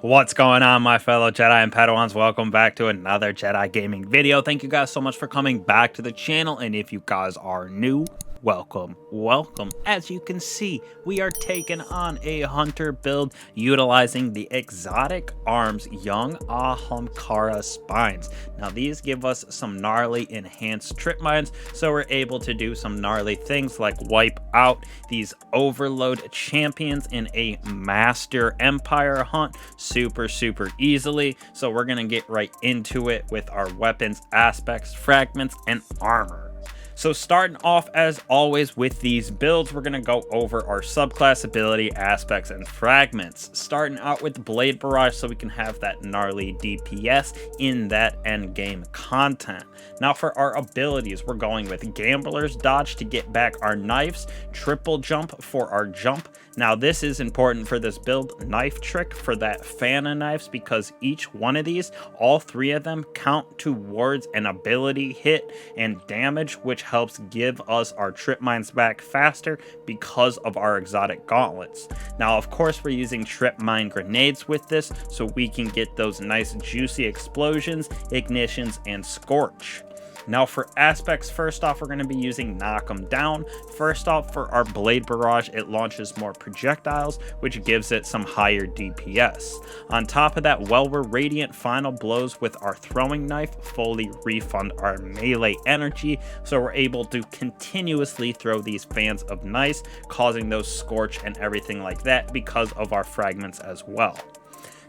What's going on, my fellow Jedi and Padawans? Welcome back to another Jedi gaming video. Thank you guys so much for coming back to the channel, and if you guys are new, welcome. As you can see, we are taking on a hunter build utilizing the exotic arms young Ahamkara Spines. Now these give us some gnarly enhanced Tripmines, so we're able to do some gnarly things like wipe out these overload champions in a master empire hunt super easily. So we're gonna get right into it with our weapons, aspects, fragments, and armor. So starting off as always with these builds, we're going to go over our subclass ability, aspects, and fragments. Starting out with Blade Barrage so we can have that gnarly DPS in that end game content. Now for our abilities, we're going with Gambler's Dodge to get back our knives, Triple Jump for our jump. Now this is important for this build, Knife Trick for that fan of knives, because each one of these, all three of them, count towards an ability hit and damage, which helps give us our Tripmines back faster because of our exotic gauntlets. Now of course we're using Tripmine grenades with this, so we can get those nice juicy explosions, ignitions, and scorch. Now for aspects, first off, we're going to be using Knock 'em Down. First off, for our Blade Barrage, it launches more projectiles, which gives it some higher DPS. On top of that, while we're Radiant, Final Blows with our Throwing Knife fully refund our melee energy, so we're able to continuously throw these fans of knives, causing those scorch and everything like that because of our fragments as well.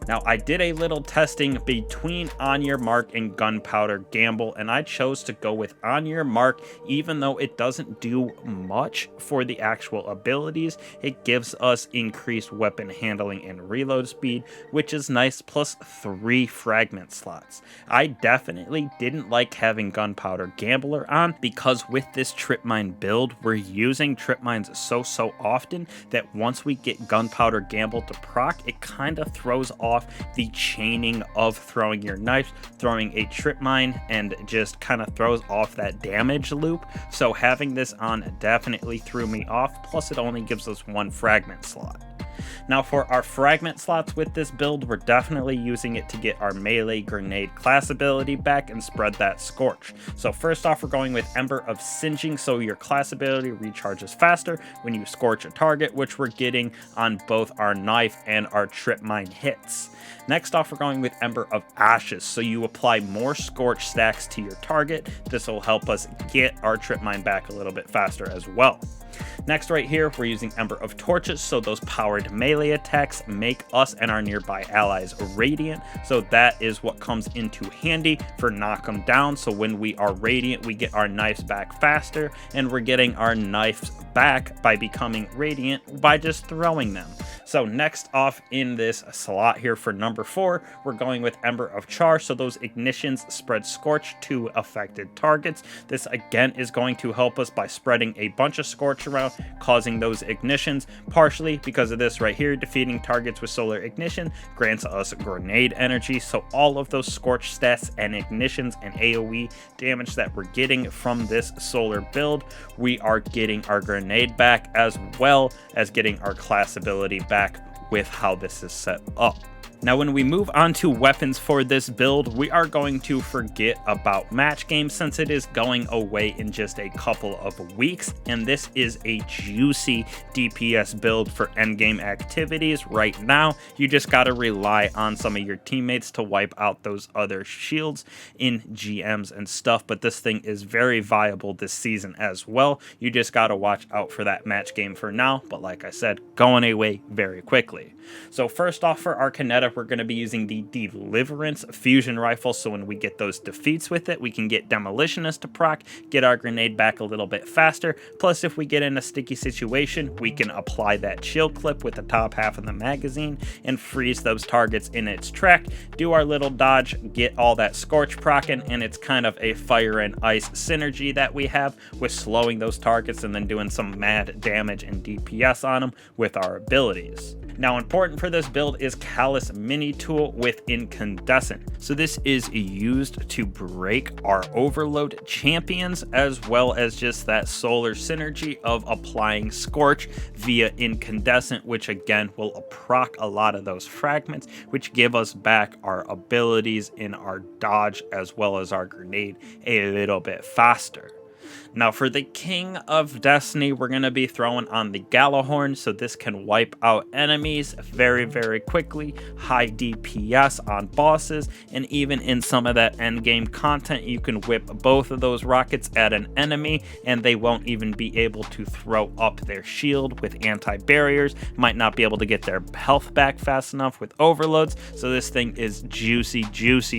Now I did a little testing between On Your Mark and Gunpowder Gamble, and I chose to go with On Your Mark. Even though it doesn't do much for the actual abilities, it gives us increased weapon handling and reload speed, which is nice, plus 3 fragment slots. I definitely didn't like having Gunpowder Gambler on, because with this Tripmine build, we're using Tripmines so often that once we get Gunpowder Gamble to proc, it kind of throws off the chaining of throwing your knife, throwing a Tripmine, and just kind of throws off that damage loop. So having this on definitely threw me off, plus it only gives us 1 fragment slot. Now for our fragment slots with this build, we're definitely using it to get our melee grenade class ability back and spread that scorch. So first off, we're going with Ember of Singeing, so your class ability recharges faster when you scorch a target, which we're getting on both our knife and our Tripmine hits. Next off, we're going with Ember of Ashes, so you apply more scorch stacks to your target. This will help us get our Tripmine back a little bit faster as well. Next right here, we're using Ember of Torches, so those powered melee attacks make us and our nearby allies radiant, so that is what comes into handy for Knock 'em Down. So when we are radiant, we get our knives back faster, and we're getting our knives back by becoming radiant by just throwing them. So next off in this slot here for number 4, we're going with Ember of Char, so those ignitions spread scorch to affected targets. This again is going to help us by spreading a bunch of scorch around, causing those ignitions. Partially because of this right here, defeating targets with solar ignition grants us grenade energy, so all of those scorch stats and ignitions and AoE damage that we're getting from this solar build, we are getting our grenade back, as well as getting our class ability back with how this is set up. Now when we move on to weapons for this build, we are going to forget about match game since it is going away in just a couple of weeks, and this is a juicy DPS build for endgame activities. Right now you just got to rely on some of your teammates to wipe out those other shields in GMs and stuff, but this thing is very viable this season as well. You just got to watch out for that match game for now, but like I said, going away very quickly. So first off, for our Kineta, we're going to be using the Deliverance Fusion Rifle, so when we get those defeats with it, we can get Demolitionist to proc, get our grenade back a little bit faster, plus if we get in a sticky situation, we can apply that chill clip with the top half of the magazine and freeze those targets in its track, do our little dodge, get all that scorch procking, and it's kind of a fire and ice synergy that we have with slowing those targets and then doing some mad damage and DPS on them with our abilities. Now, important for this build is Callus Mini Tool with Incandescent. So this is used to break our Overload champions, as well as just that solar synergy of applying Scorch via Incandescent, which again will proc a lot of those fragments, which give us back our abilities in our dodge as well as our grenade a little bit faster. Now for the King of Destiny, we're going to be throwing on the Gjallarhorn, so this can wipe out enemies very, very quickly, high DPS on bosses, and even in some of that endgame content, you can whip both of those rockets at an enemy, and they won't even be able to throw up their shield with anti-barriers, might not be able to get their health back fast enough with overloads, so this thing is juicy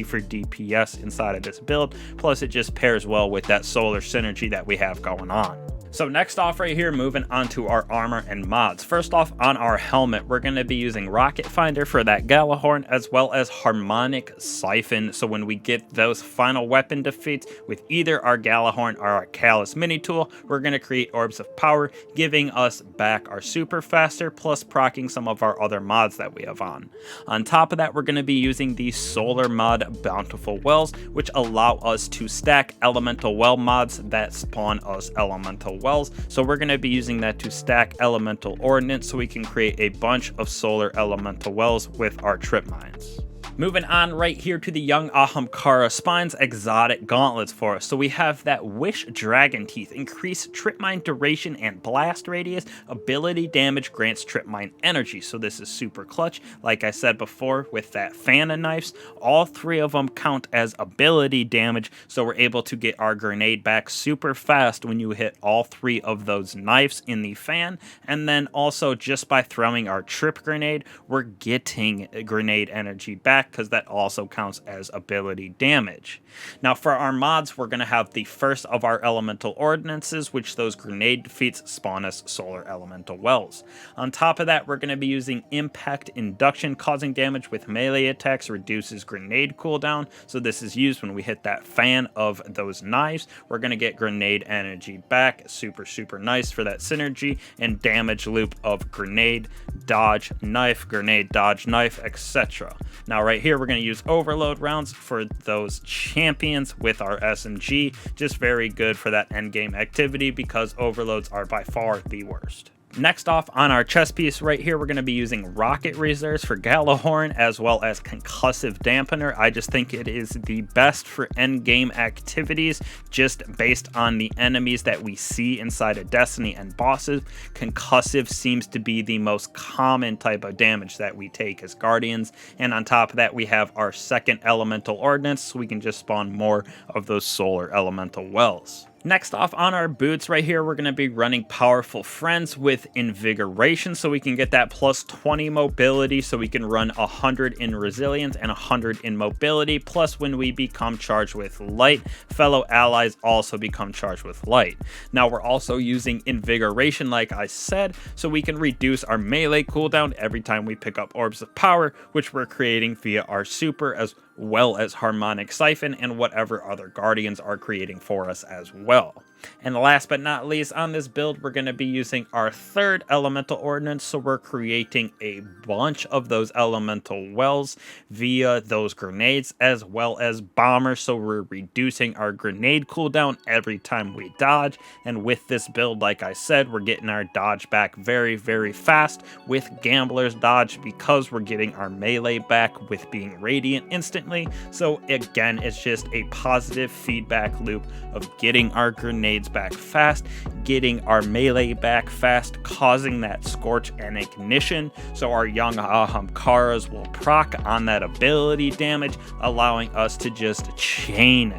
for DPS inside of this build, plus it just pairs well with that solar synergy that we have going on. So next off right here, moving on to our armor and mods. First off, on our helmet, we're going to be using Rocket Finder for that Gjallarhorn, as well as Harmonic Siphon. So when we get those final weapon defeats with either our Gjallarhorn or our Callus Mini Tool, we're going to create Orbs of Power, giving us back our super faster, plus proccing some of our other mods that we have on. On top of that, we're going to be using the Solar Mod Bountiful Wells, which allow us to stack Elemental Well mods that spawn us Elemental Wells, so we're going to be using that to stack Elemental Ordnance so we can create a bunch of solar Elemental Wells with our Tripmines. Moving on right here to the young Ahamkara Spines exotic gauntlets for us. So we have that Wish Dragon Teeth, increase Tripmine duration and blast radius, ability damage grants Tripmine energy. So this is super clutch. Like I said before, with that fan of knives, all three of them count as ability damage. So we're able to get our grenade back super fast when you hit all three of those knives in the fan. And then also just by throwing our trip grenade, we're getting grenade energy back, because that also counts as ability damage. Now for our mods, we're going to have the first of our elemental ordinances, which those grenade defeats spawn us solar elemental wells. On top of that, we're going to be using impact induction, causing damage with melee attacks, reduces grenade cooldown. So this is used when we hit that fan of those knives. We're going to get grenade energy back, super nice for that synergy and damage loop of grenade, dodge, knife, grenade, dodge, knife, etc. Now right here, we're going to use overload rounds for those champions with our SMG. Just very good for that endgame activity because overloads are by far the worst. Next off on our chest piece right here, we're going to be using Rocket Reserves for Gjallarhorn as well as Concussive Dampener. I just think it is the best for endgame activities just based on the enemies that we see inside of Destiny and bosses. Concussive seems to be the most common type of damage that we take as Guardians. And on top of that, we have our second Elemental Ordnance, so we can just spawn more of those Solar Elemental Wells. Next off on our boots right here, we're going to be running Powerful Friends with Invigoration so we can get that plus 20 mobility, so we can run 100 in resilience and 100 in mobility. Plus when we become charged with light, fellow allies also become charged with light. Now we're also using Invigoration like I said, so we can reduce our melee cooldown every time we pick up Orbs of Power, which we're creating via our super as well as Harmonic Siphon and whatever other Guardians are creating for us as well. And last but not least, on this build, we're going to be using our third Elemental Ordnance, so we're creating a bunch of those Elemental Wells via those grenades as well as bombers, so we're reducing our grenade cooldown every time we dodge. And with this build, like I said, we're getting our dodge back very fast with Gambler's Dodge because we're getting our melee back with being Radiant instantly. So again, it's just a positive feedback loop of getting our grenades back fast, getting our melee back fast, causing that Scorch and Ignition, so our young Ahamkaras will proc on that ability damage, allowing us to just chain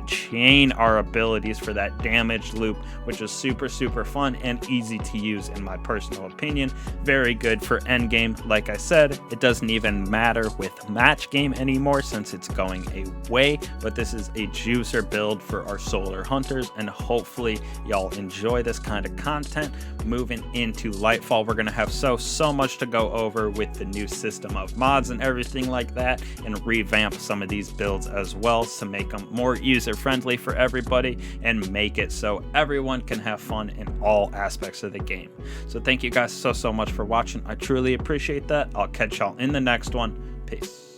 our abilities for that damage loop, which is super fun and easy to use in my personal opinion. Very good for endgame. Like I said, it doesn't even matter with match game anymore since it's going away, but this is a juicer build for our solar hunters, and hopefully y'all enjoy this kind of content. Moving into Lightfall, we're going to have so much to go over with the new system of mods and everything like that, and revamp some of these builds as well to make them more user friendly for everybody and make it so everyone can have fun in all aspects of the game. So thank you guys so much for watching. I truly appreciate that. I'll catch y'all in the next one. Peace.